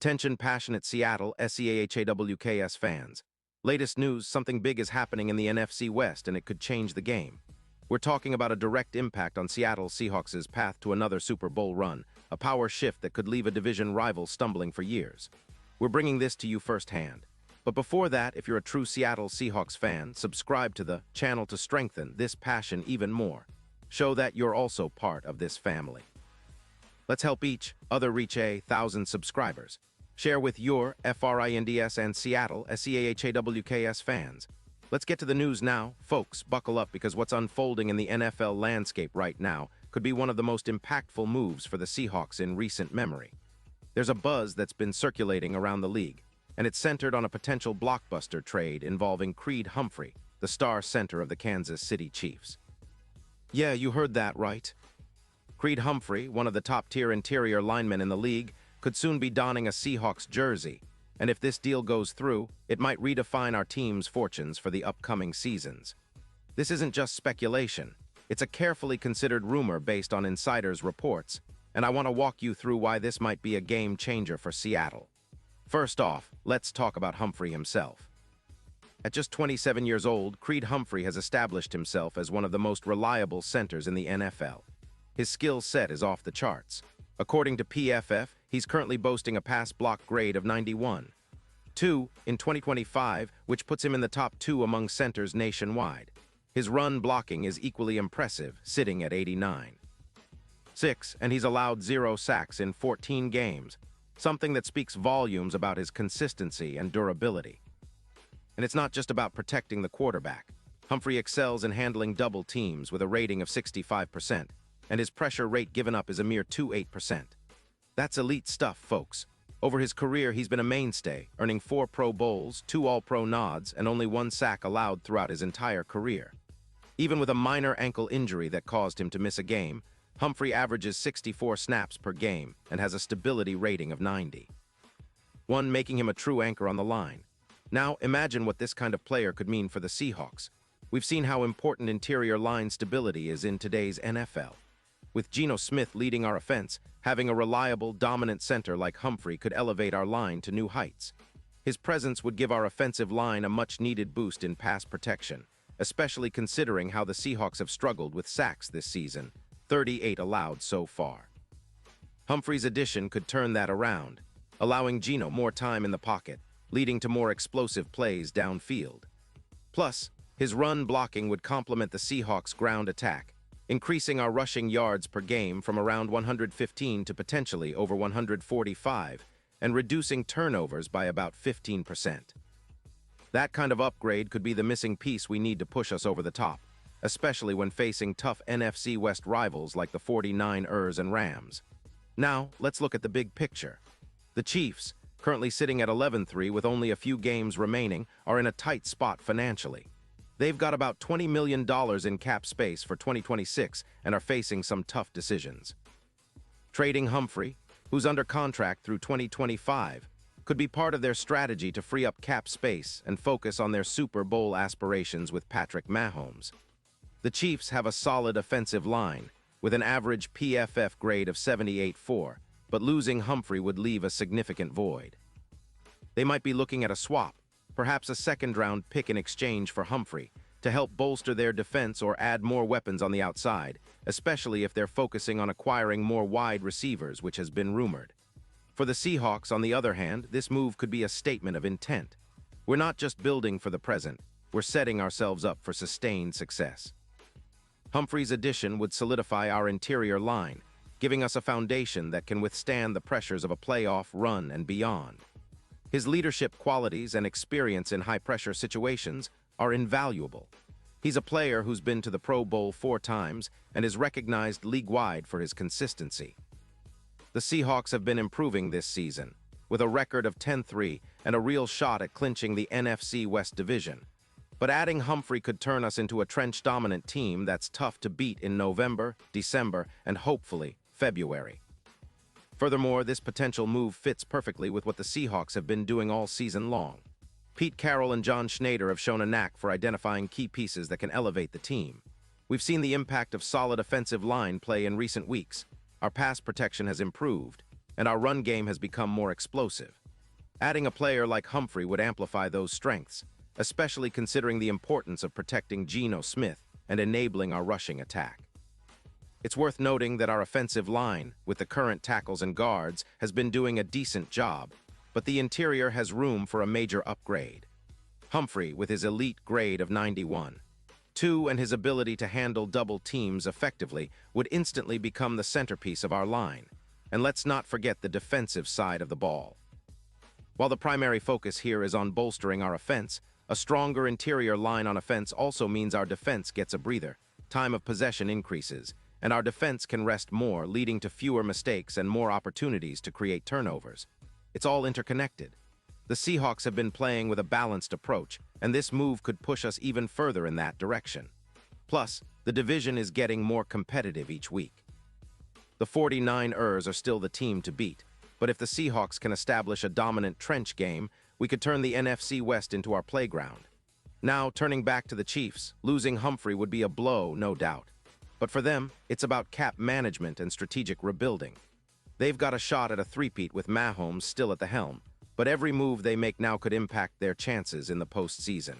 Attention passionate Seattle Seahawks fans. Latest news, something big is happening in the NFC West and it could change the game. We're talking about a direct impact on Seattle Seahawks' path to another Super Bowl run, a power shift that could leave a division rival stumbling for years. We're bringing this to you firsthand. But before that, if you're a true Seattle Seahawks fan, subscribe to the channel to strengthen this passion even more. Show that you're also part of this family. Let's help each other reach 1,000 subscribers. Share with your FRINDS and Seattle SEAHAWKS fans. Let's get to the news now. Folks, buckle up because what's unfolding in the NFL landscape right now could be one of the most impactful moves for the Seahawks in recent memory. There's a buzz that's been circulating around the league, and it's centered on a potential blockbuster trade involving Creed Humphrey, the star center of the Kansas City Chiefs. Yeah, you heard that right. Creed Humphrey, one of the top-tier interior linemen in the league, could soon be donning a Seahawks jersey, and if this deal goes through, it might redefine our team's fortunes for the upcoming seasons. This isn't just speculation. It's a carefully considered rumor based on insiders' reports, and I want to walk you through why this might be a game-changer for Seattle. First off, let's talk about Humphrey himself. At just 27 years old, Creed Humphrey has established himself as one of the most reliable centers in the NFL. His skill set is off the charts. According to PFF, he's currently boasting a pass block grade of 91. 2 in 2025, which puts him in the top 2 among centers nationwide. His run blocking is equally impressive, sitting at 89. 6, and he's allowed 0 sacks in 14 games, something that speaks volumes about his consistency and durability. And it's not just about protecting the quarterback. Humphrey excels in handling double teams with a rating of 65%. And his pressure rate given up is a mere 28%. That's elite stuff, folks. Over his career, he's been a mainstay, earning 4 Pro Bowls, 2 All-Pro nods, and only 1 sack allowed throughout his entire career. Even with a minor ankle injury that caused him to miss a game, Humphrey averages 64 snaps per game and has a stability rating of 90. One making him a true anchor on the line. Now, imagine what this kind of player could mean for the Seahawks. We've seen how important interior line stability is in today's NFL. With Geno Smith leading our offense, having a reliable, dominant center like Humphrey could elevate our line to new heights. His presence would give our offensive line a much-needed boost in pass protection, especially considering how the Seahawks have struggled with sacks this season, 38 allowed so far. Humphrey's addition could turn that around, allowing Geno more time in the pocket, leading to more explosive plays downfield. Plus, his run blocking would complement the Seahawks' ground attack, increasing our rushing yards per game from around 115 to potentially over 145, and reducing turnovers by about 15%. That kind of upgrade could be the missing piece we need to push us over the top, especially when facing tough NFC West rivals like the 49ers and Rams. Now, let's look at the big picture. The Chiefs, currently sitting at 11-3 with only a few games remaining, are in a tight spot financially. They've got about $20 million in cap space for 2026 and are facing some tough decisions. Trading Humphrey, who's under contract through 2025, could be part of their strategy to free up cap space and focus on their Super Bowl aspirations with Patrick Mahomes. The Chiefs have a solid offensive line, with an average PFF grade of 78.4, but losing Humphrey would leave a significant void. They might be looking at a swap, perhaps a second-round pick in exchange for Humphrey, to help bolster their defense or add more weapons on the outside, especially if they're focusing on acquiring more wide receivers, which has been rumored. For the Seahawks, on the other hand, this move could be a statement of intent. We're not just building for the present, we're setting ourselves up for sustained success. Humphrey's addition would solidify our interior line, giving us a foundation that can withstand the pressures of a playoff run and beyond. His leadership qualities and experience in high-pressure situations are invaluable. He's a player who's been to the Pro Bowl 4 times and is recognized league-wide for his consistency. The Seahawks have been improving this season, with a record of 10-3 and a real shot at clinching the NFC West Division. But adding Humphrey could turn us into a trench-dominant team that's tough to beat in November, December, and hopefully February. Furthermore, this potential move fits perfectly with what the Seahawks have been doing all season long. Pete Carroll and John Schneider have shown a knack for identifying key pieces that can elevate the team. We've seen the impact of solid offensive line play in recent weeks. Our pass protection has improved, and our run game has become more explosive. Adding a player like Humphrey would amplify those strengths, especially considering the importance of protecting Geno Smith and enabling our rushing attack. It's worth noting that our offensive line, with the current tackles and guards, has been doing a decent job, but the interior has room for a major upgrade. Humphrey, with his elite grade of 91, and his ability to handle double teams effectively, would instantly become the centerpiece of our line. And let's not forget the defensive side of the ball. While the primary focus here is on bolstering our offense, a stronger interior line on offense also means our defense gets a breather, time of possession increases, and our defense can rest more, leading to fewer mistakes and more opportunities to create turnovers. It's all interconnected. The Seahawks have been playing with a balanced approach, and this move could push us even further in that direction. Plus, the division is getting more competitive each week. The 49ers are still the team to beat, but if the Seahawks can establish a dominant trench game, we could turn the NFC West into our playground. Now, turning back to the Chiefs, losing Humphrey would be a blow, no doubt. But for them, it's about cap management and strategic rebuilding. They've got a shot at a three-peat with Mahomes still at the helm, but every move they make now could impact their chances in the postseason.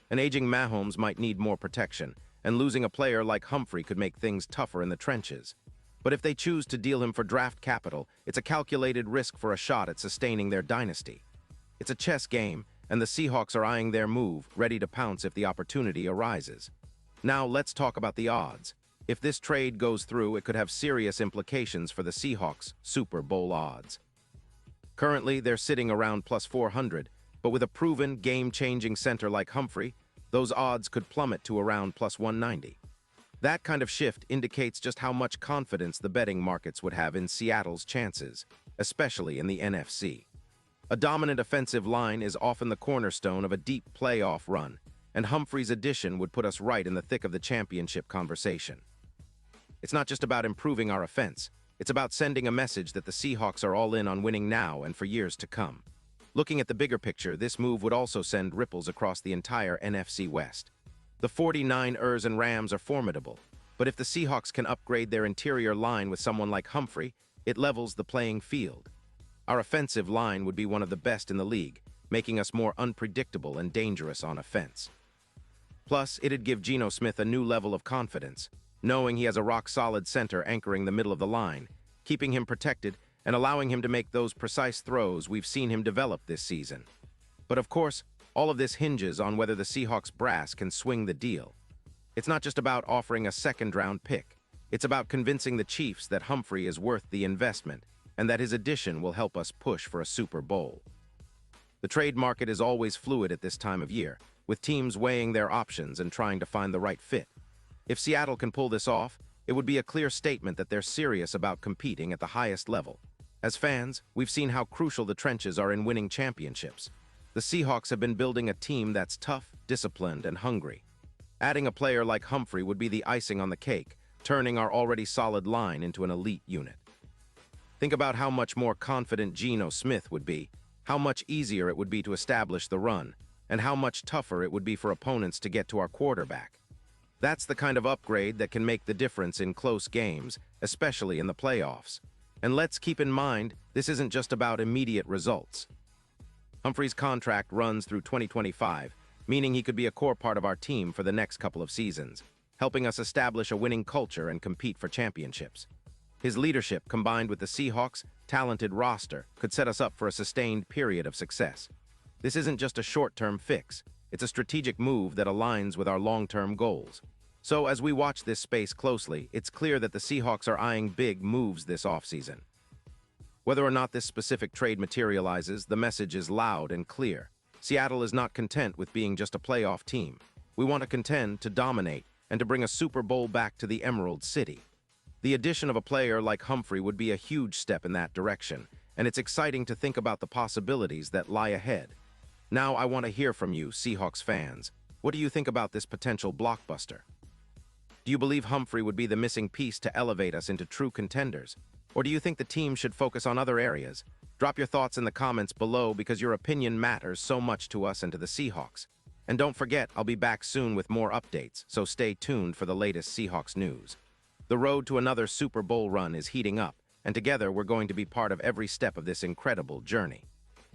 An aging Mahomes might need more protection, and losing a player like Humphrey could make things tougher in the trenches. But if they choose to deal him for draft capital, it's a calculated risk for a shot at sustaining their dynasty. It's a chess game, and the Seahawks are eyeing their move, ready to pounce if the opportunity arises. Now let's talk about the odds. If this trade goes through, it could have serious implications for the Seahawks' Super Bowl odds. Currently, they're sitting around plus 400, but with a proven, game-changing center like Humphrey, those odds could plummet to around plus 190. That kind of shift indicates just how much confidence the betting markets would have in Seattle's chances, especially in the NFC. A dominant offensive line is often the cornerstone of a deep playoff run, and Humphrey's addition would put us right in the thick of the championship conversation. It's not just about improving our offense. It's about sending a message that the Seahawks are all in on winning now and for years to come. Looking at the bigger picture, this move would also send ripples across the entire NFC West. The 49ers and Rams are formidable, but if the Seahawks can upgrade their interior line with someone like Humphrey, it levels the playing field. Our offensive line would be one of the best in the league, making us more unpredictable and dangerous on offense. Plus, it'd give Geno Smith a new level of confidence, knowing he has a rock-solid center anchoring the middle of the line, keeping him protected and allowing him to make those precise throws we've seen him develop this season. But of course, all of this hinges on whether the Seahawks brass can swing the deal. It's not just about offering a second-round pick. It's about convincing the Chiefs that Humphrey is worth the investment and that his addition will help us push for a Super Bowl. The trade market is always fluid at this time of year, with teams weighing their options and trying to find the right fit. If Seattle can pull this off, it would be a clear statement that they're serious about competing at the highest level. As fans, we've seen how crucial the trenches are in winning championships. The Seahawks have been building a team that's tough, disciplined, and hungry. Adding a player like Humphrey would be the icing on the cake, turning our already solid line into an elite unit. Think about how much more confident Geno Smith would be, how much easier it would be to establish the run, and how much tougher it would be for opponents to get to our quarterback. That's the kind of upgrade that can make the difference in close games, especially in the playoffs. And let's keep in mind, this isn't just about immediate results. Humphrey's contract runs through 2025, meaning he could be a core part of our team for the next couple of seasons, helping us establish a winning culture and compete for championships. His leadership, combined with the Seahawks' talented roster, could set us up for a sustained period of success. This isn't just a short-term fix. It's a strategic move that aligns with our long-term goals. So as we watch this space closely, it's clear that the Seahawks are eyeing big moves this offseason. Whether or not this specific trade materializes, the message is loud and clear. Seattle is not content with being just a playoff team. We want to contend, to dominate, and to bring a Super Bowl back to the Emerald City. The addition of a player like Humphrey would be a huge step in that direction, and it's exciting to think about the possibilities that lie ahead. Now I want to hear from you, Seahawks fans. What do you think about this potential blockbuster? Do you believe Humphrey would be the missing piece to elevate us into true contenders? Or do you think the team should focus on other areas? Drop your thoughts in the comments below because your opinion matters so much to us and to the Seahawks. And don't forget, I'll be back soon with more updates, so stay tuned for the latest Seahawks news. The road to another Super Bowl run is heating up, and together we're going to be part of every step of this incredible journey.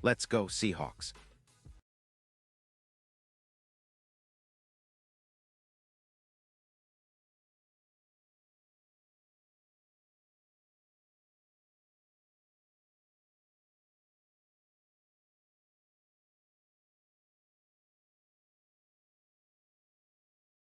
Let's go, Seahawks.